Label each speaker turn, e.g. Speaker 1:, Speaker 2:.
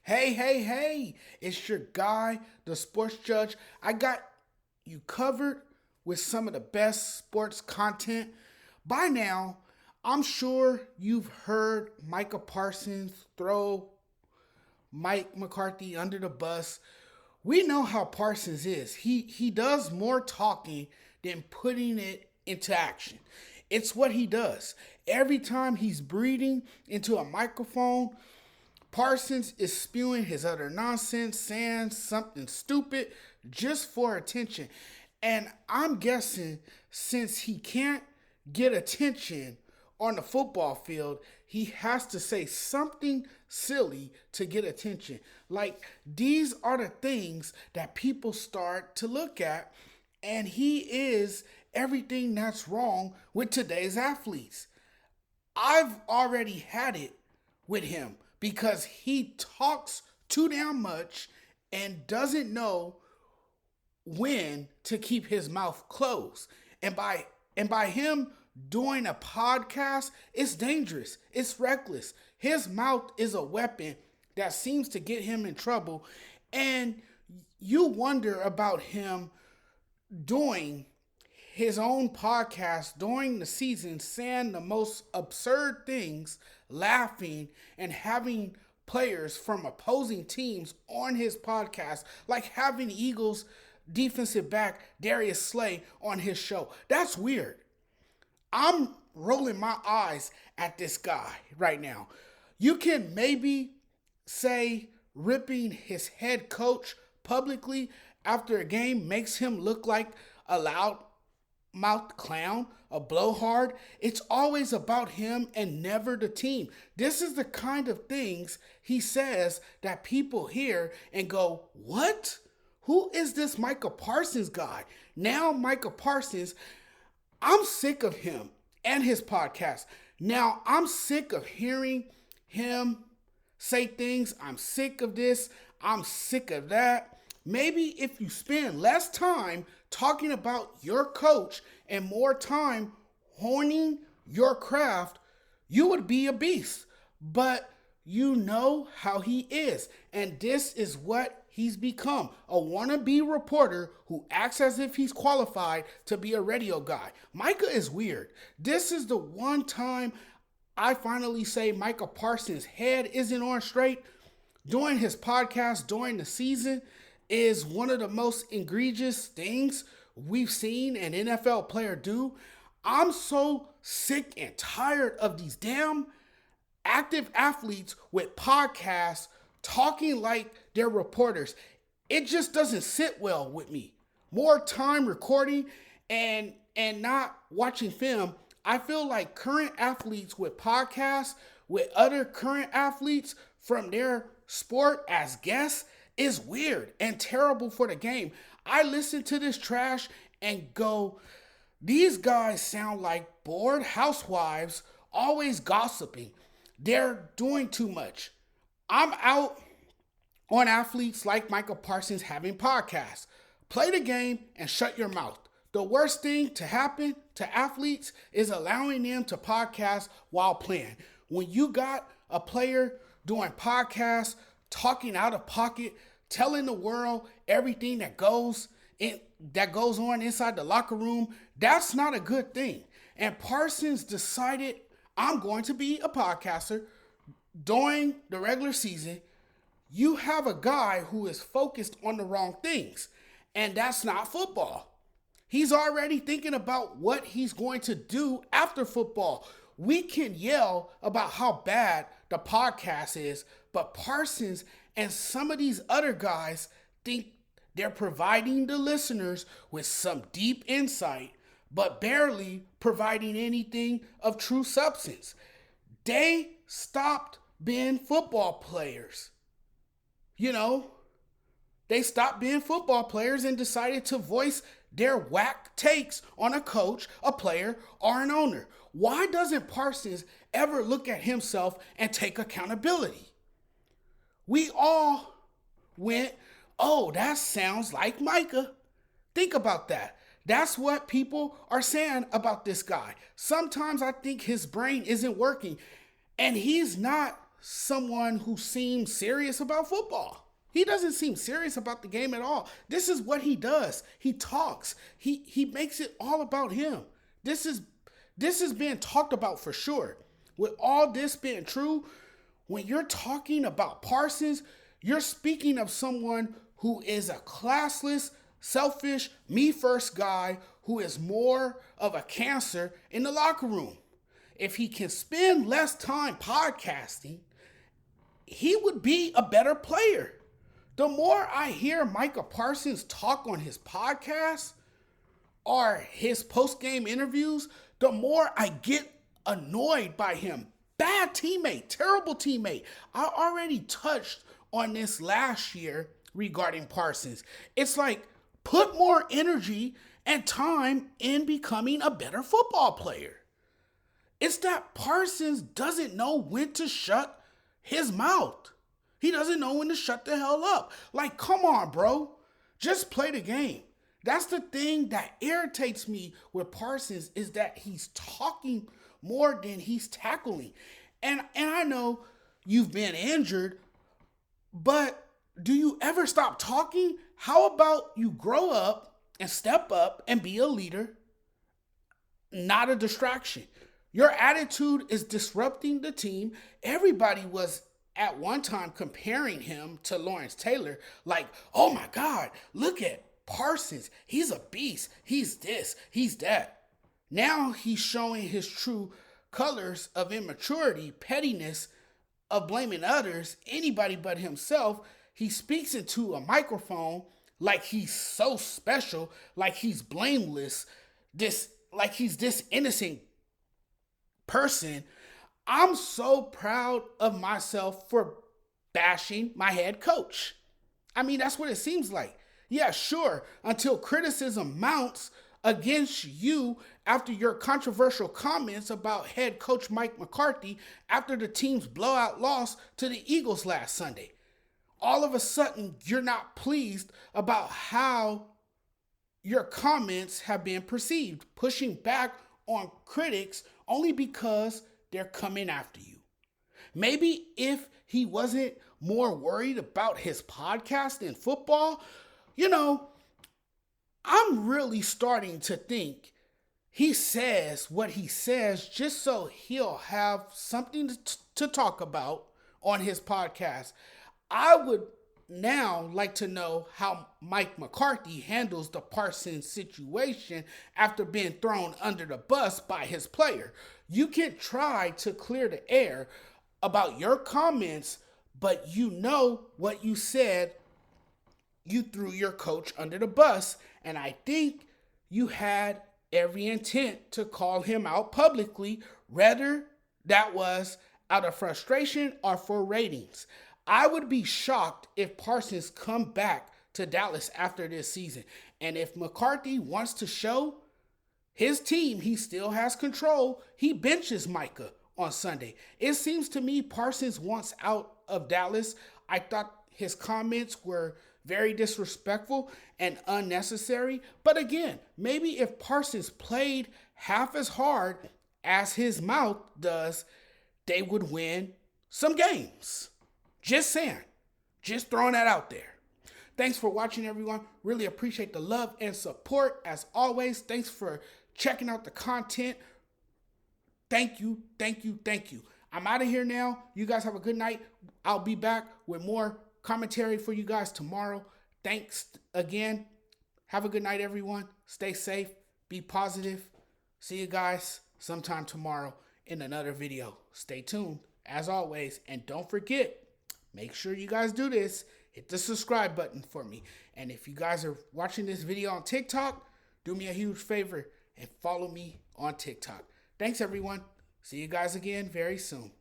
Speaker 1: Hey, it's your guy, the sports judge. I got you covered with some of the best sports content. By now, I'm sure you've heard Micah Parsons throw Mike McCarthy under the bus. We know how Parsons is. He does more talking than putting it into action. It's what he does. Every time he's breathing into a microphone, Parsons is spewing his utter nonsense, saying something stupid just for attention. And I'm guessing since he can't get attention on the football field, he has to say something silly to get attention. Like, these are the things that people start to look at, and he is everything that's wrong with today's athletes. I've already had it with him because he talks too damn much and doesn't know when to keep his mouth closed. And by him doing a podcast, it's dangerous. It's reckless. His mouth is a weapon that seems to get him in trouble. And you wonder about him doing his own podcast during the season, saying the most absurd things, laughing, and having players from opposing teams on his podcast, like having Eagles defensive back Darius Slay on his show. That's weird. I'm rolling my eyes at this guy right now. You can maybe say ripping his head coach publicly after a game makes him look like a loud-mouthed clown, a blowhard. It's always about him and never the team. This is the kind of things he says that people hear and go, what? Who is this Micah Parsons guy? Now Micah Parsons, I'm sick of him and his podcast. Now I'm sick of hearing him say things. I'm sick of this. I'm sick of that. Maybe if you spend less time talking about your coach and more time honing your craft, you would be a beast. But you know how he is. And this is what he's become, a wannabe reporter who acts as if he's qualified to be a radio guy. Micah is weird. This is the one time I finally say Micah Parsons' head isn't on straight. Doing his podcast during the season is one of the most egregious things we've seen an NFL player do. I'm so sick and tired of these damn active athletes with podcasts talking like they're reporters. It just doesn't sit well with me. More time recording and not watching film. I feel like current athletes with podcasts with other current athletes from their sport as guests is weird and terrible for the game. I listen to this trash and go, these guys sound like bored housewives always gossiping. They're doing too much. I'm out on athletes like Micah Parsons having podcasts. Play the game and shut your mouth. The worst thing to happen to athletes is allowing them to podcast while playing. When you got a player doing podcasts, talking out of pocket, telling the world everything that goes on inside the locker room, that's not a good thing. And Parsons decided, I'm going to be a podcaster during the regular season. You have a guy who is focused on the wrong things, and that's not football. He's already thinking about what he's going to do after football. We can yell about how bad the podcast is, but Parsons and some of these other guys think they're providing the listeners with some deep insight, but barely providing anything of true substance. They stopped being football players. They stopped being football players and decided to voice their whack takes on a coach, a player, or an owner. Why doesn't Parsons ever look at himself and take accountability? We all went, oh, that sounds like Micah. Think about that. That's what people are saying about this guy. Sometimes I think his brain isn't working, and he's not someone who seems serious about football. He doesn't seem serious about the game at all. This is what he does. He talks. He makes it all about him. This is being talked about for sure. With all this being true, when you're talking about Parsons, you're speaking of someone who is a classless, selfish, me first guy who is more of a cancer in the locker room. If he can spend less time podcasting, he would be a better player. The more I hear Micah Parsons talk on his podcast or his post-game interviews, the more I get annoyed by him. Bad teammate, terrible teammate. I already touched on this last year regarding Parsons. It's like, put more energy and time in becoming a better football player. It's that Parsons doesn't know when to shut his mouth. He doesn't know when to shut the hell up. Like, come on, bro. Just play the game. That's the thing that irritates me with Parsons, is that he's talking more than he's tackling. And I know you've been injured, but do you ever stop talking? How about you grow up and step up and be a leader, not a distraction? Your attitude is disrupting the team. Everybody was at one time comparing him to Lawrence Taylor, like, oh my God, look at Parsons. He's a beast. He's this, he's that. Now he's showing his true colors of immaturity, pettiness, of blaming others, anybody but himself. He speaks into a microphone like he's so special, like he's blameless, like he's this innocent person. I'm so proud of myself for bashing my head coach. I mean, that's what it seems like. Yeah, sure, until criticism mounts against you after your controversial comments about head coach Mike McCarthy after the team's blowout loss to the Eagles last Sunday. All of a sudden, you're not pleased about how your comments have been perceived, pushing back on critics only because they're coming after you. Maybe if he wasn't more worried about his podcast than football, I'm really starting to think he says what he says just so he'll have something to talk about on his podcast. I would now like to know how Mike McCarthy handles the Parsons situation after being thrown under the bus by his player. You can try to clear the air about your comments, but you know what you said. You threw your coach under the bus, and I think you had every intent to call him out publicly, whether that was out of frustration or for ratings. I would be shocked if Parsons come back to Dallas after this season. And if McCarthy wants to show his team he still has control, he benches Micah on Sunday. It seems to me Parsons wants out of Dallas. I thought his comments were very disrespectful and unnecessary. But again, maybe if Parsons played half as hard as his mouth does, they would win some games. Just saying. Just throwing that out there. Thanks for watching, everyone. Really appreciate the love and support. As always, thanks for checking out the content. Thank you, thank you, thank you. I'm out of here now. You guys have a good night. I'll be back with more commentary for you guys tomorrow. Thanks again. Have a good night, everyone. Stay safe. Be positive. See you guys sometime tomorrow in another video. Stay tuned, as always. And don't forget, make sure you guys do this. Hit the subscribe button for me. And if you guys are watching this video on TikTok, do me a huge favor and follow me on TikTok. Thanks, everyone. See you guys again very soon.